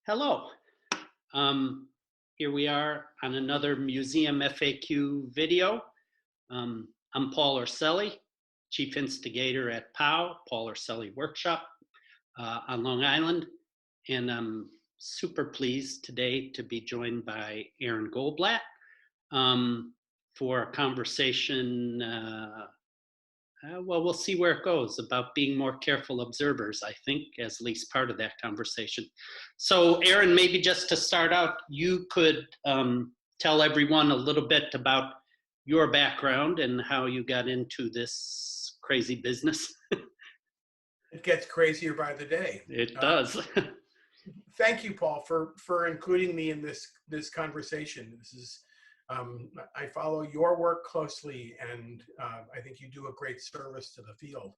Hello. Here we are on another museum FAQ video. I'm Paul Orselli, Chief Instigator at POW, Paul Orselli Workshop on Long Island. And I'm super pleased today to be joined by Erin Goldblatt for a conversation, well, we'll see where it goes, about being more careful observers, I think, as at least part of that conversation. So Erin, maybe just to start out, you could tell everyone a little bit about your background and how you got into this crazy business. It gets crazier by the day. It does. Thank you, Paul, for including me in this conversation. This is I follow your work closely, and I think you do a great service to the field.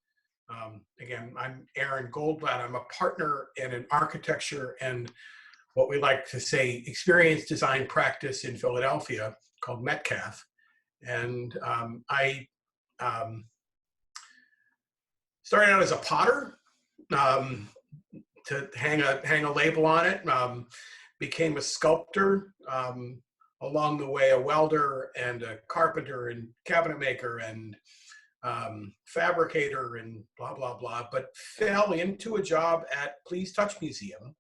Again, I'm Erin Goldblatt. I'm a partner in an architecture and what we like to say experience design practice in Philadelphia called Metcalfe. And I started out as a potter to hang a label on it. Became a sculptor. Along the way, a welder and a carpenter and cabinet maker and fabricator and blah, blah, blah, but fell into a job at Please Touch Museum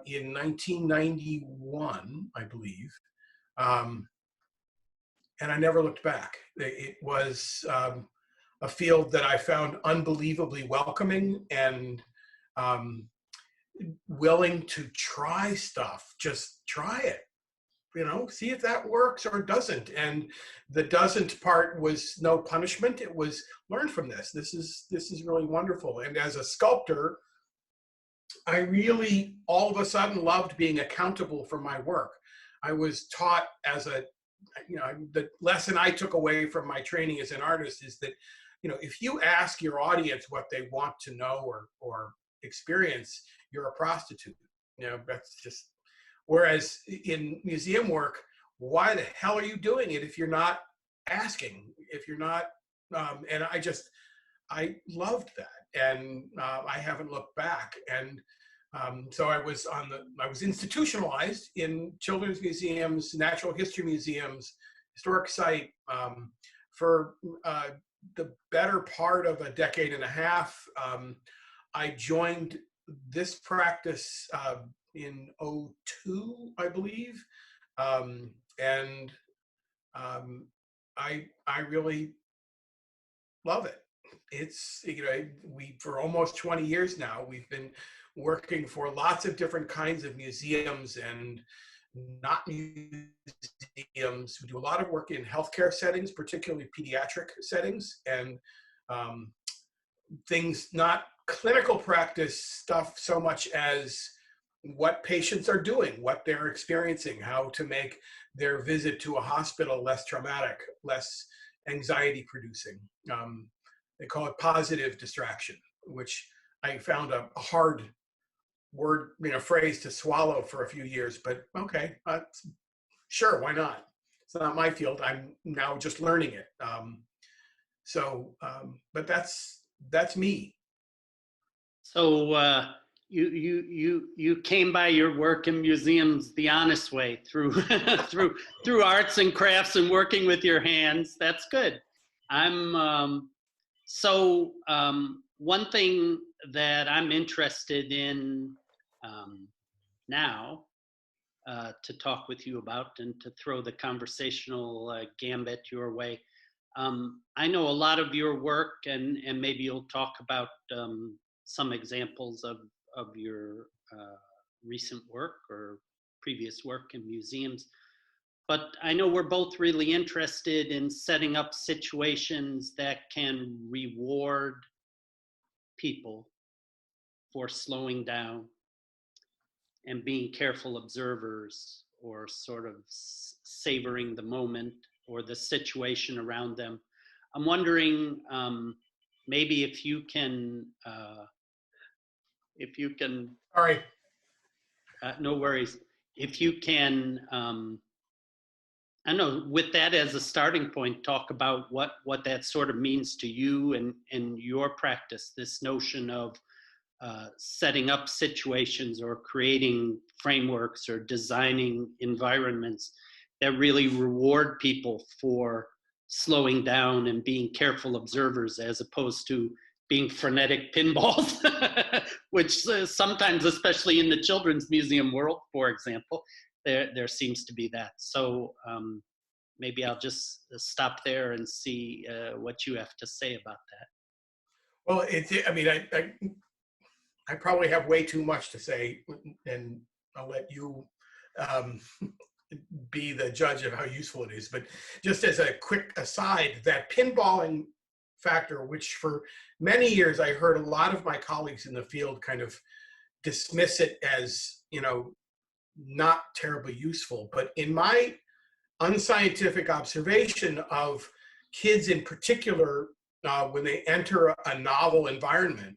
in 1991, I believe. And I never looked back. It was a field that I found unbelievably welcoming and willing to try stuff. Just try it. You know, see if that works or doesn't. And the doesn't part was no punishment. It was learn from this. This is really wonderful. And as a sculptor, I really all of a sudden loved being accountable for my work. I was taught as a, the lesson I took away from my training as an artist is that, if you ask your audience what they want to know or experience, you're a prostitute. That's just. Whereas in museum work, why the hell are you doing it if you're not asking, if you're not, and I loved that. And I haven't looked back. And so I was institutionalized in children's museums, natural history museums, historic site for the better part of a decade and a half. I joined this practice in 2002, I believe, and I really love it. It's we for almost 20 years now we've been working for lots of different kinds of museums and not museums. We do a lot of work in healthcare settings, particularly pediatric settings, and things not clinical practice stuff so much as what patients are doing, what they're experiencing, how to make their visit to a hospital less traumatic, less anxiety producing. They call it positive distraction, which I found a hard word, phrase to swallow for a few years, but okay, sure, why not? It's not my field. I'm now just learning it. But that's me. So you came by your work in museums the honest way, through through arts and crafts and working with your hands. That's good. So one thing that I'm interested in now to talk with you about and to throw the conversational gambit your way. I know a lot of your work, and maybe you'll talk about some examples of your recent work or previous work in museums. But I know we're both really interested in setting up situations that can reward people for slowing down and being careful observers, or sort of savoring the moment or the situation around them. I'm wondering maybe if you can, Sorry. No worries. If you can, I know, with that as a starting point, talk about what that sort of means to you and your practice, this notion of setting up situations or creating frameworks or designing environments that really reward people for slowing down and being careful observers, as opposed to being frenetic pinballs, which sometimes, especially in the children's museum world, for example, there seems to be that. So maybe I'll just stop there and see what you have to say about that. Well, I mean, I probably have way too much to say, and I'll let you um, be the judge of how useful it is. But just as a quick aside, that pinballing factor, which for many years I heard a lot of my colleagues in the field kind of dismiss it as, you know, not terribly useful. But in my unscientific observation of kids in particular, when they enter a novel environment,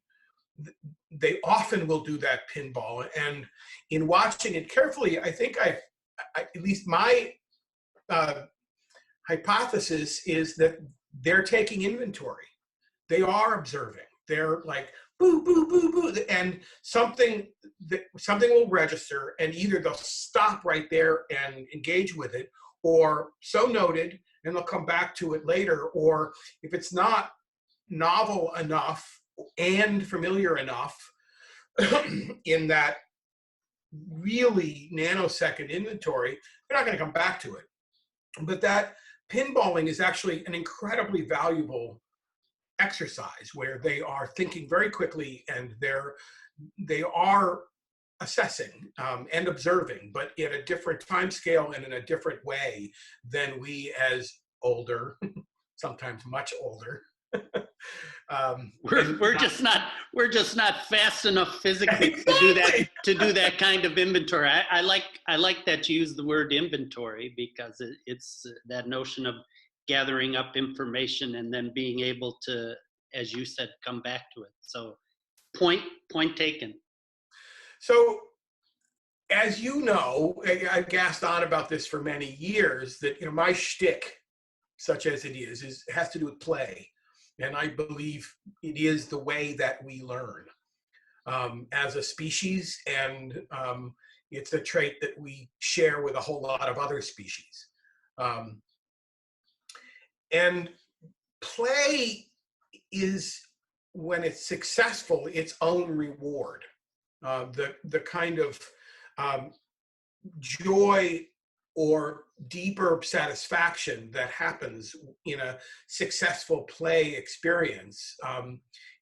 they often will do that pinball. And in watching it carefully, I think at least my hypothesis is that they're taking inventory. They are observing. They're like, boo, boo, boo, boo, and something will register, and either they'll stop right there and engage with it, or so noted, and they'll come back to it later, or if it's not novel enough and familiar enough in that really nanosecond inventory, they're not going to come back to it. But that pinballing is actually an incredibly valuable exercise where they are thinking very quickly, and they are assessing and observing, but in a different time scale and in a different way than we as older, sometimes much older. We're just not fast enough physically exactly. to do that kind of inventory. I like that you use the word inventory, because it's that notion of gathering up information and then being able to, as you said, come back to it. So point taken. So, as you know, I've gassed on about this for many years, that, you know, my shtick, such as it is has to do with play. And I believe it is the way that we learn as a species, and it's a trait that we share with a whole lot of other species. And play is, when it's successful, its own reward. The kind of joy or deeper satisfaction that happens in a successful play experience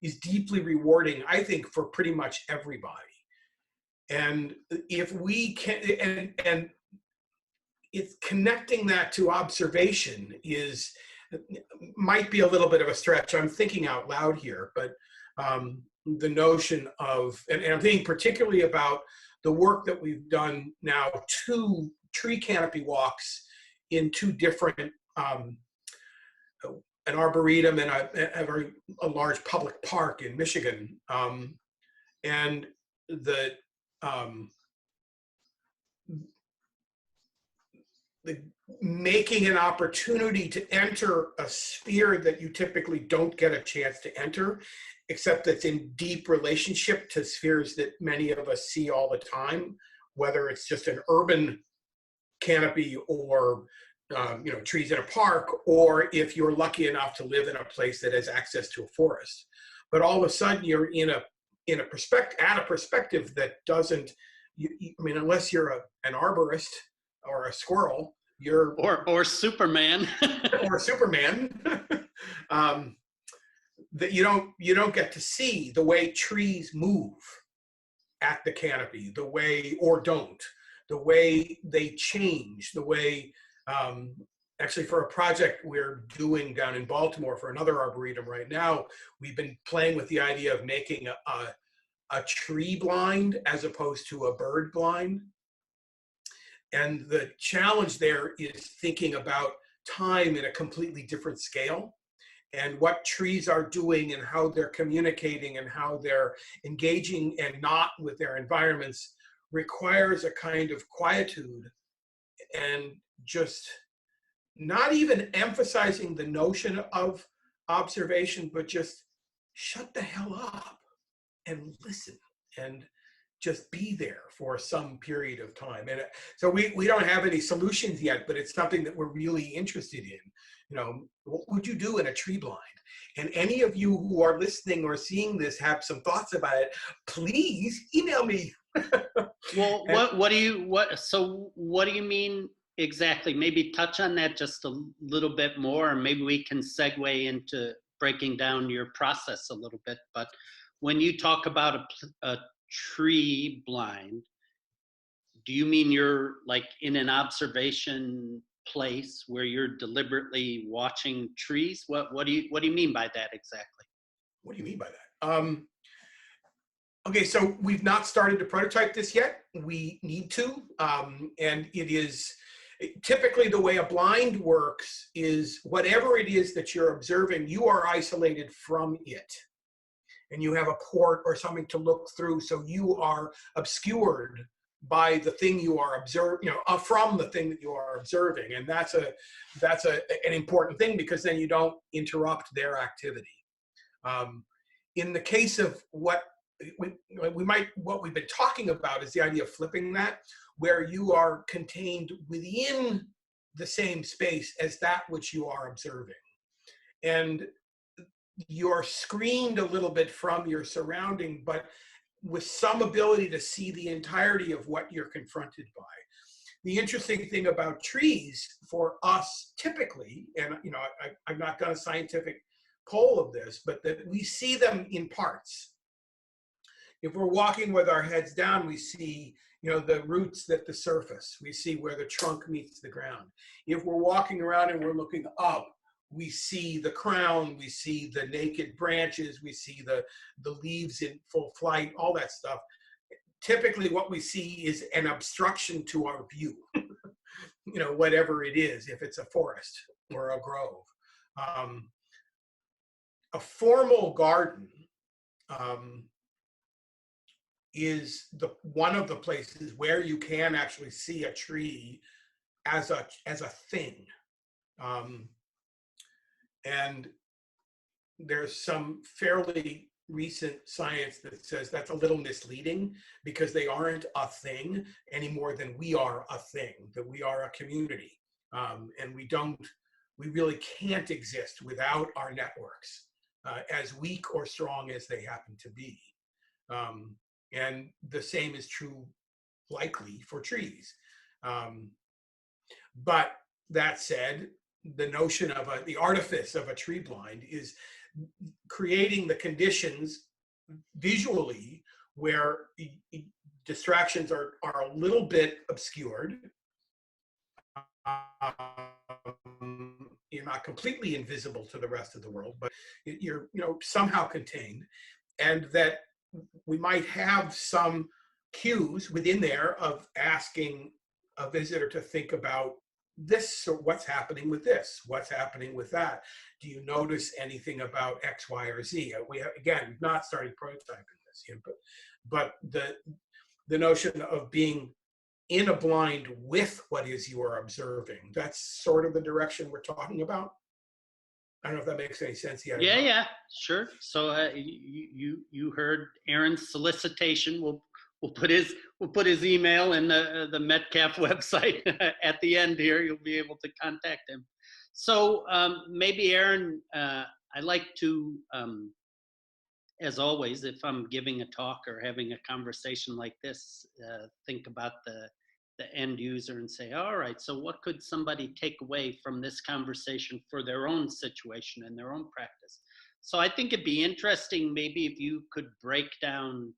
is deeply rewarding, I think, for pretty much everybody. And if we can, and it's connecting that to observation might be a little bit of a stretch. I'm thinking out loud here, but the notion of, and I'm thinking particularly about the work that we've done now, 2 tree canopy walks in 2 different, an arboretum and a large public park in Michigan. And the making an opportunity to enter a sphere that you typically don't get a chance to enter, except that's in deep relationship to spheres that many of us see all the time, whether it's just an urban canopy or trees in a park, or if you're lucky enough to live in a place that has access to a forest. But all of a sudden you're in a perspective that doesn't, I mean, unless you're an arborist or a squirrel, you're or Superman or Superman, that you don't get to see the way trees move at the canopy, the way, or don't, the way they change, the way, actually for a project we're doing down in Baltimore for another arboretum right now, we've been playing with the idea of making a tree blind as opposed to a bird blind. And the challenge there is thinking about time in a completely different scale, and what trees are doing and how they're communicating and how they're engaging and not with their environments requires a kind of quietude, and just not even emphasizing the notion of observation, but just shut the hell up and listen, and just be there for some period of time. And so we don't have any solutions yet, but it's something that we're really interested in. You know, what would you do in a tree blind? And any of you who are listening or seeing this have some thoughts about it, please email me. Well, what do you mean exactly? Maybe touch on that just a little bit more, and maybe we can segue into breaking down your process a little bit. But when you talk about a tree blind, do you mean you're like in an observation place where you're deliberately watching trees? What do you mean by that exactly? What do you mean by that? Okay, so we've not started to prototype this yet. We need to, and it is typically the way a blind works is whatever it is that you're observing, you are isolated from it, and you have a port or something to look through, so you are obscured by the thing you are observing, from the thing that you are observing, and that's an important thing because then you don't interrupt their activity. In the case of what we've been talking about is the idea of flipping that, where you are contained within the same space as that which you are observing. And you're screened a little bit from your surrounding, but with some ability to see the entirety of what you're confronted by. The interesting thing about trees for us typically, and I've not done a scientific poll of this, but that we see them in parts. If we're walking with our heads down, we see, the roots at the surface. We see where the trunk meets the ground. If we're walking around and we're looking up, we see the crown, we see the naked branches, we see the leaves in full flight, all that stuff. Typically what we see is an obstruction to our view, whatever it is, if it's a forest or a grove. A formal garden is one of the places where you can actually see a tree as a thing. And there's some fairly recent science that says that's a little misleading because they aren't a thing any more than we are a thing, that we are a community. And we really can't exist without our networks, as weak or strong as they happen to be. And the same is true likely for trees. But that said, the notion of the artifice of a tree blind is creating the conditions visually where distractions are a little bit obscured. You're not completely invisible to the rest of the world, but you're somehow contained, and that we might have some cues within there of asking a visitor to think about this, or what's happening with this, what's happening with that. Do you notice anything about X, Y, or Z? We have, again, not started prototyping this yet, but the notion of being in a blind with what is you are observing, that's sort of the direction we're talking about. I don't know if that makes any sense yet. Yeah, sure. So you heard Erin's solicitation. We'll put his email in the Metcalfe website at the end here. You'll be able to contact him. So maybe Erin, I like to, as always, if I'm giving a talk or having a conversation like this, think about the end user and say, all right, so what could somebody take away from this conversation for their own situation and their own practice? So I think it'd be interesting maybe if you could break down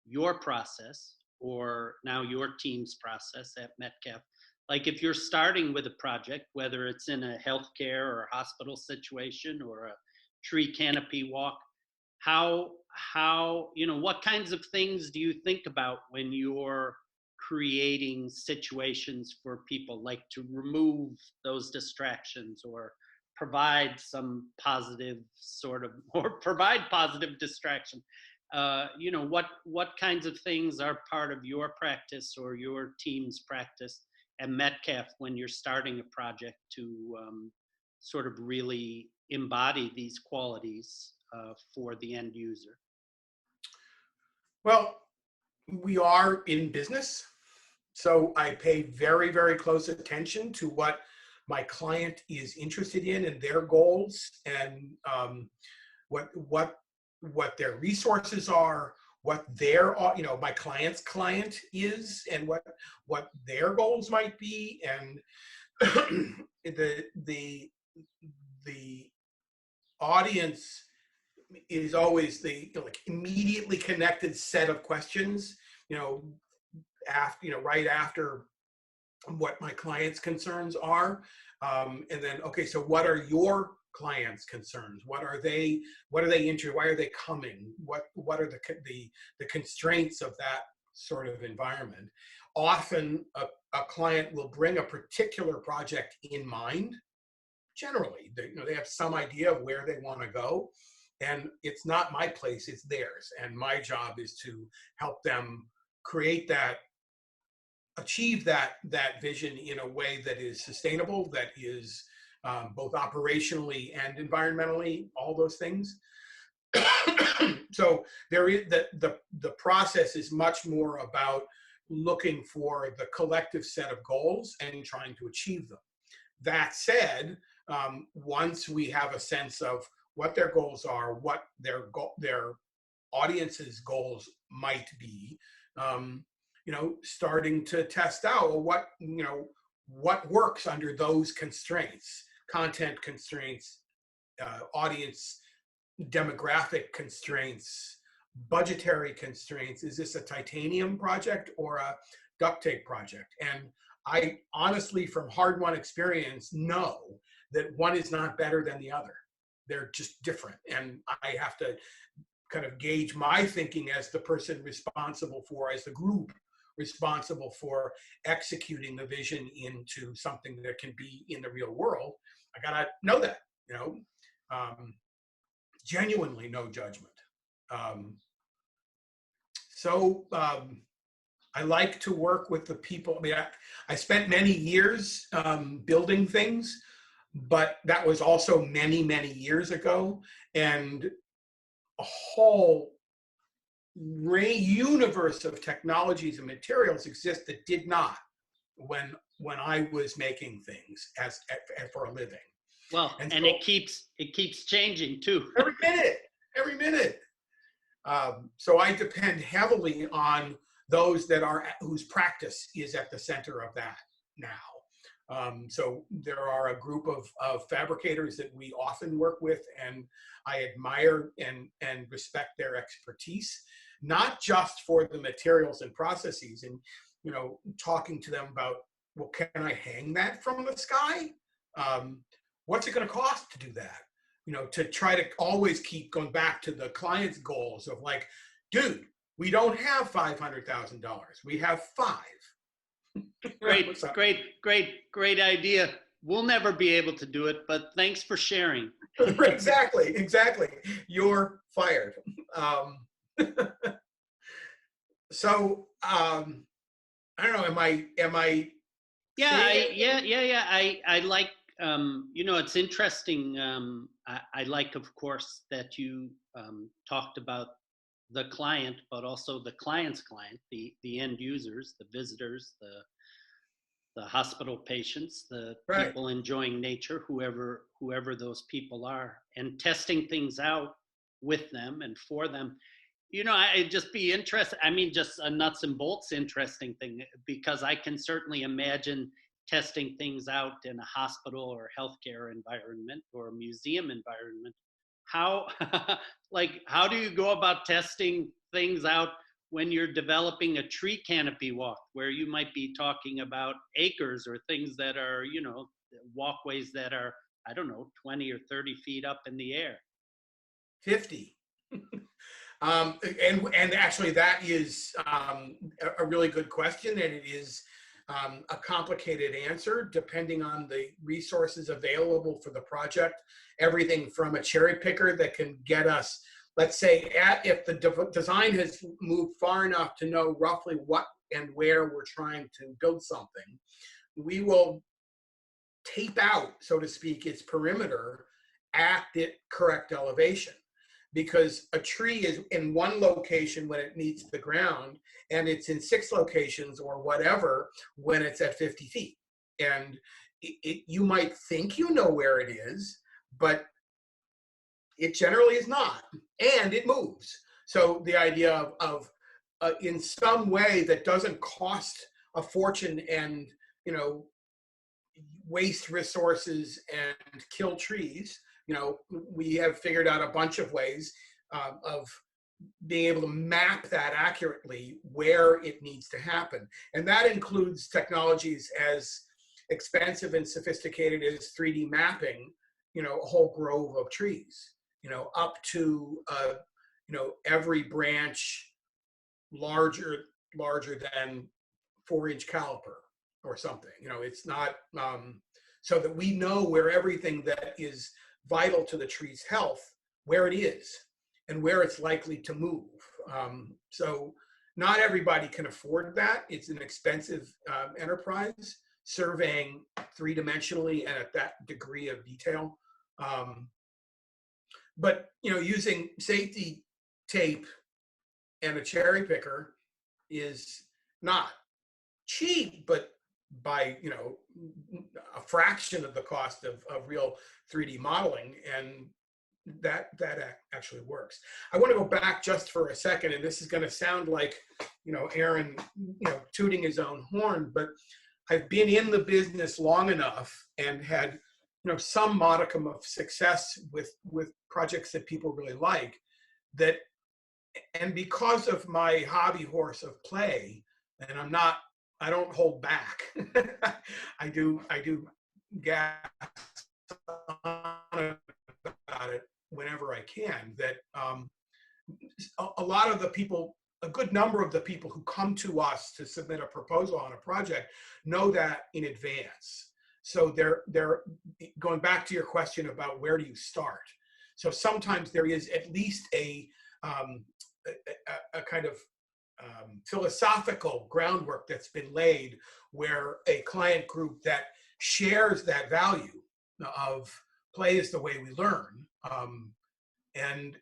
your process, or now your team's process at Metcalfe. Like if you're starting with a project, whether it's in a healthcare or hospital situation or a tree canopy walk, how what kinds of things do you think about when you're creating situations for people, like to remove those distractions or provide some positive or provide positive distraction? What kinds of things are part of your practice or your team's practice at Metcalfe when you're starting a project to sort of really embody these qualities for the end user? Well, we are in business, so I pay very, very close attention to what my client is interested in and their goals, and what what what their resources are, what their my client's client is, and what their goals might be, and the the audience is always the like immediately connected set of questions, you know, after right after what my client's concerns are, and then okay, so what are your clients' concerns? What are they? What are they interested? Why are they coming? What are the constraints of that sort of environment? Often, a client will bring a particular project in mind. Generally, they have some idea of where they want to go, and it's not my place; it's theirs. And my job is to help them create that, achieve that vision in a way that is sustainable, that is both operationally and environmentally, all those things. So there is the process is much more about looking for the collective set of goals and trying to achieve them. That said, once we have a sense of what their goals are, what their audience's goals might be, starting to test out, well, what works under those constraints, content constraints, audience demographic constraints, budgetary constraints. Is this a titanium project or a duct tape project? And I honestly, from hard-won experience, know that one is not better than the other. They're just different. And I have to kind of gauge my thinking as the person responsible for, as the group responsible for executing the vision into something that can be in the real world. I gotta know that, genuinely no judgment. I like to work with the people. I mean, I spent many years building things, but that was also many, many years ago. And a whole universe of technologies and materials exist that did not when I was making things as for a living. Well, and so, it keeps changing too. every minute. So I depend heavily on those whose practice is at the center of that now. So there are a group of fabricators that we often work with, and I admire and respect their expertise, not just for the materials and processes, and talking to them about, well, can I hang that from the sky? What's it going to cost to do that? To try to always keep going back to the client's goals of like, dude, we don't have $500,000. We have $5. Great idea. We'll never be able to do it, but thanks for sharing. Exactly. You're fired. So I don't know. Am I? Yeah, I like. It's interesting. I like, of course, that you talked about the client, but also the client's client, the end users, the visitors, the hospital patients, the right. people enjoying nature, whoever those people are, and testing things out with them and for them. I'd just be interested. I mean, just a nuts and bolts interesting thing, because I can certainly imagine testing things out in a hospital or healthcare environment or a museum environment. How how do you go about testing things out when you're developing a tree canopy walk, where you might be talking about acres or things that are, walkways that are, I don't know, 20 or 30 feet up in the air? 50. And actually that is a really good question, and it is a complicated answer depending on the resources available for the project. Everything from a cherry picker that can get us, let's say, if the design has moved far enough to know roughly what and where we're trying to build something, we will tape out, so to speak, its perimeter at the correct elevation. because a tree is in one location when it meets the ground, and it's in 6 locations or whatever when it's at 50 feet. And you might think you know where it is, but it generally is not, and it moves. So the idea of in some way that doesn't cost a fortune and, you know, waste resources and kill trees. You know, we have figured out a bunch of ways of being able to map that accurately where it needs to happen. And that includes technologies as expensive and sophisticated as 3D mapping, you know, a whole grove of trees, you know, up to, you know, every branch larger than 4-inch caliper or something. You know, it's not, so that we know where everything that is vital to the tree's health, where it is and where it's likely to move. So not everybody can afford that. It's an expensive enterprise, surveying 3-dimensionally and at that degree of detail. But, you know, using safety tape and a cherry picker is not cheap, but by, you know, a fraction of the cost of real 3D modeling, and that actually works. I want to go back just for a second, and this is going to sound like, you know, Erin, you know, tooting his own horn, but I've been in the business long enough and had, you know, some modicum of success with projects that people really like, that, and because of my hobby horse of play, and I don't hold back. I do gas on about it whenever I can, that a lot of the people, a good number of the people who come to us to submit a proposal on a project know that in advance. So they're going back to your question about where do you start. So sometimes there is at least a kind of philosophical groundwork that's been laid, where a client group that shares that value of play is the way we learn, and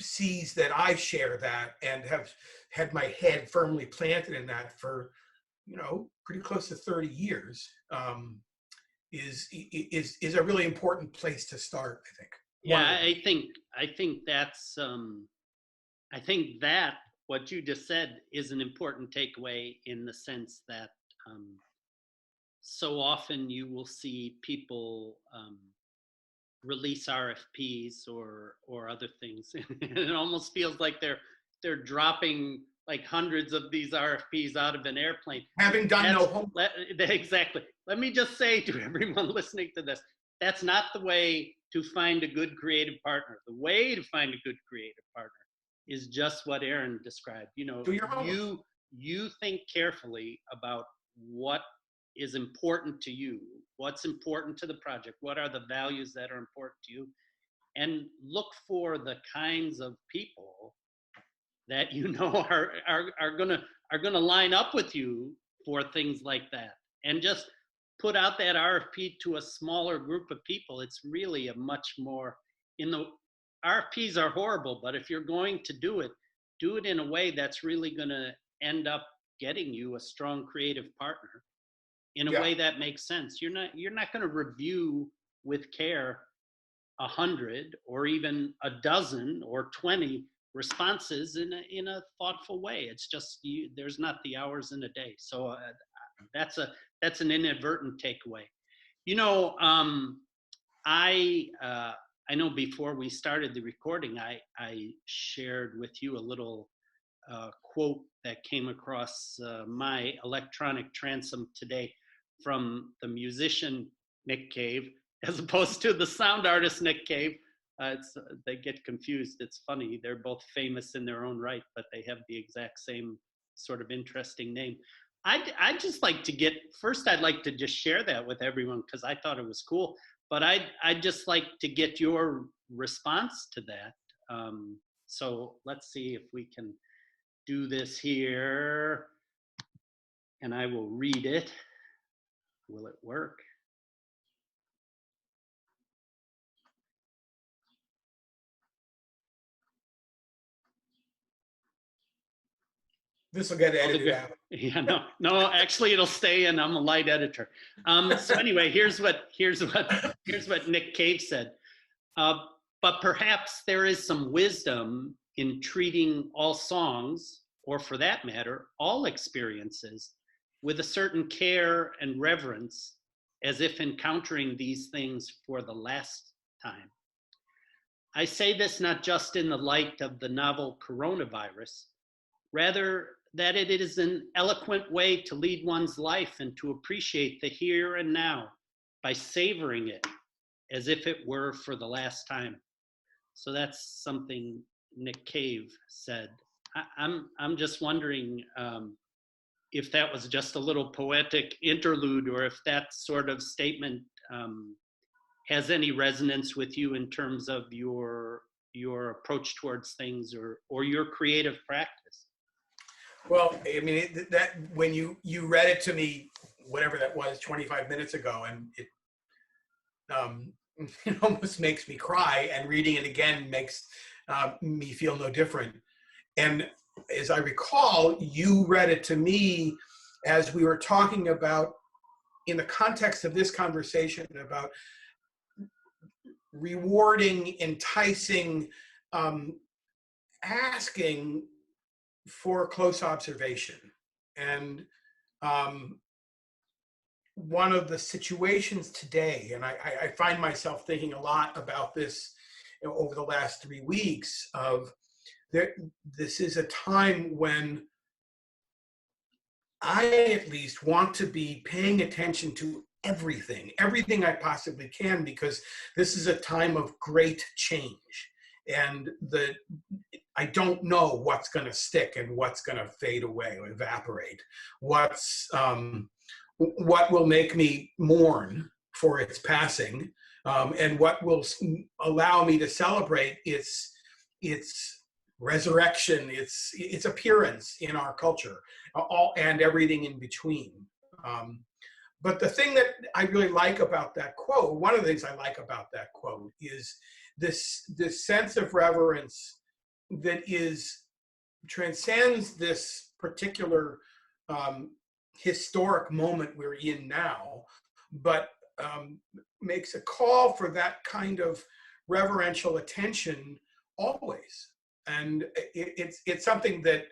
sees that I share that and have had my head firmly planted in that for, you know, pretty close to 30 years, is a really important place to start, I think. Yeah, I think that's I think that what you just said is an important takeaway, in the sense that so often you will see people release RFPs or other things, and it almost feels like they're dropping like hundreds of these RFPs out of an airplane. Having done no homework. Exactly. Let me just say to everyone listening to this, that's not the way to find a good creative partner. The way to find a good creative partner is just what Erin described. You know, Do your homework. you think carefully about what is important to you, what's important to the project, what are the values that are important to you, and look for the kinds of people that you know are gonna line up with you for things like that, and just put out that RFP to a smaller group of people. It's really a much more, in the RFPs are horrible, but if you're going to do it in a way that's really going to end up getting you a strong creative partner in a Yeah. way that makes sense. You're not going to review with care 100 or even a dozen or 20 responses in a thoughtful way. It's just there's not the hours in a day. So that's an inadvertent takeaway. You know, I know before we started the recording, I shared with you a little quote that came across my electronic transom today from the musician Nick Cave, as opposed to the sound artist Nick Cave. They get confused. It's funny. They're both famous in their own right, but they have the exact same sort of interesting name. I'd just like to I'd like to just share that with everyone because I thought it was cool. But I'd just like to get your response to that. So let's see if we can do this here, and I will read it. Will it work? This will get all the edited good. out. Yeah, no. Actually, it'll stay, and I'm a light editor. So anyway, here's what Nick Cave said. Uh, but perhaps there is some wisdom in treating all songs, or for that matter, all experiences, with a certain care and reverence, as if encountering these things for the last time. I say this not just in the light of the novel coronavirus, rather that it is an eloquent way to lead one's life and to appreciate the here and now by savoring it as if it were for the last time. So that's something Nick Cave said. I'm just wondering if that was just a little poetic interlude, or if that sort of statement has any resonance with you in terms of your approach towards things, or your creative practice. Well, I mean, that when you read it to me, whatever that was, 25 minutes ago, and um, it almost makes me cry, and reading it again makes me feel no different. And as I recall, you read it to me as we were talking about, in the context of this conversation, about rewarding, enticing, asking for close observation. And one of the situations today, and I find myself thinking a lot about this over the last 3 weeks, of this is a time when I at least want to be paying attention to everything I possibly can, because this is a time of great change. And I don't know what's going to stick and what's going to fade away or evaporate. What will make me mourn for its passing, and what will allow me to celebrate its resurrection, its appearance in our culture, all and everything in between. But the thing that I really like about that quote, one of the things I like about that quote, is this sense of reverence that transcends this particular historic moment we're in now, but makes a call for that kind of reverential attention always. And it's something that,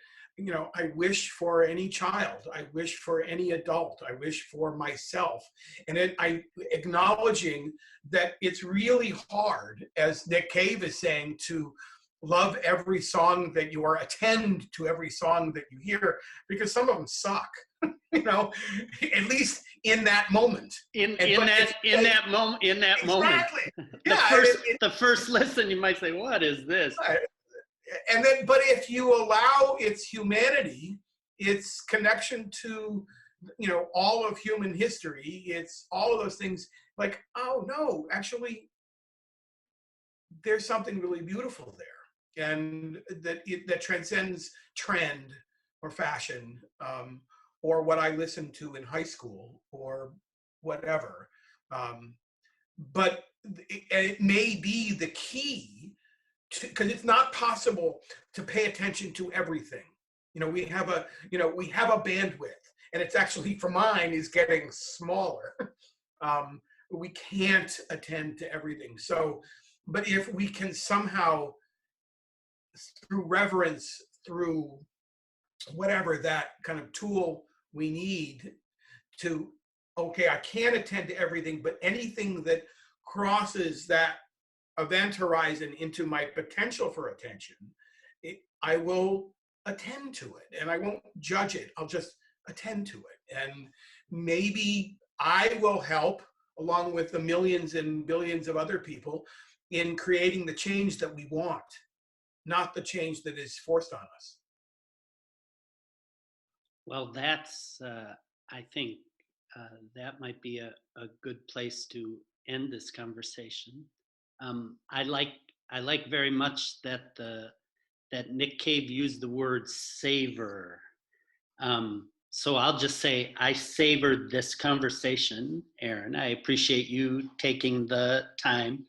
I wish for any child, I wish for any adult, I wish for myself. And I acknowledging that it's really hard, as Nick Cave is saying, to love every song that you are, attend to every song that you hear, because some of them suck, at least in that moment. In that moment. Exactly. Yeah. The first listen, you might say, "What is this?" And then, but if you allow its humanity, its connection to, all of human history, it's all of those things, like, oh no, actually, there's something really beautiful there, and that transcends trend or fashion, or what I listened to in high school or whatever. But it may be the key, because it's not possible to pay attention to everything. We have a bandwidth, and it's actually, for mine, is getting smaller. We can't attend to everything. So, but if we can somehow, through reverence, through whatever that kind of tool we need to, okay, I can't attend to everything, but anything that crosses that event horizon into my potential for attention, I will attend to it, and I won't judge it. I'll just attend to it. And maybe I will help, along with the millions and billions of other people, in creating the change that we want, not the change that is forced on us. Well, that's, I think that might be a good place to end this conversation. I like very much that Nick Cave used the word savor. So I'll just say I savored this conversation, Erin. I appreciate you taking the time,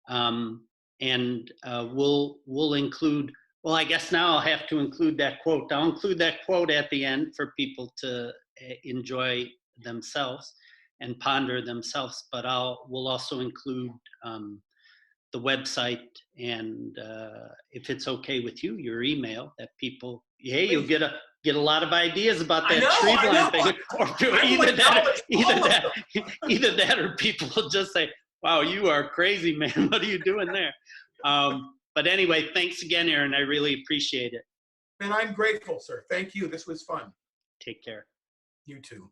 and we'll include Well, I guess now I'll have to include that quote. I'll include that quote at the end for people to enjoy themselves and ponder themselves. But we'll also include the website and if it's okay with you, your email that people. Hey, you'll Please. get a lot of ideas about that I tree blind know. thing, or I will acknowledge all of them. either that, or people will just say, "Wow, you are crazy, man. What are you doing there?" But anyway, thanks again, Erin. I really appreciate it. And I'm grateful, sir. Thank you. This was fun. Take care. You too.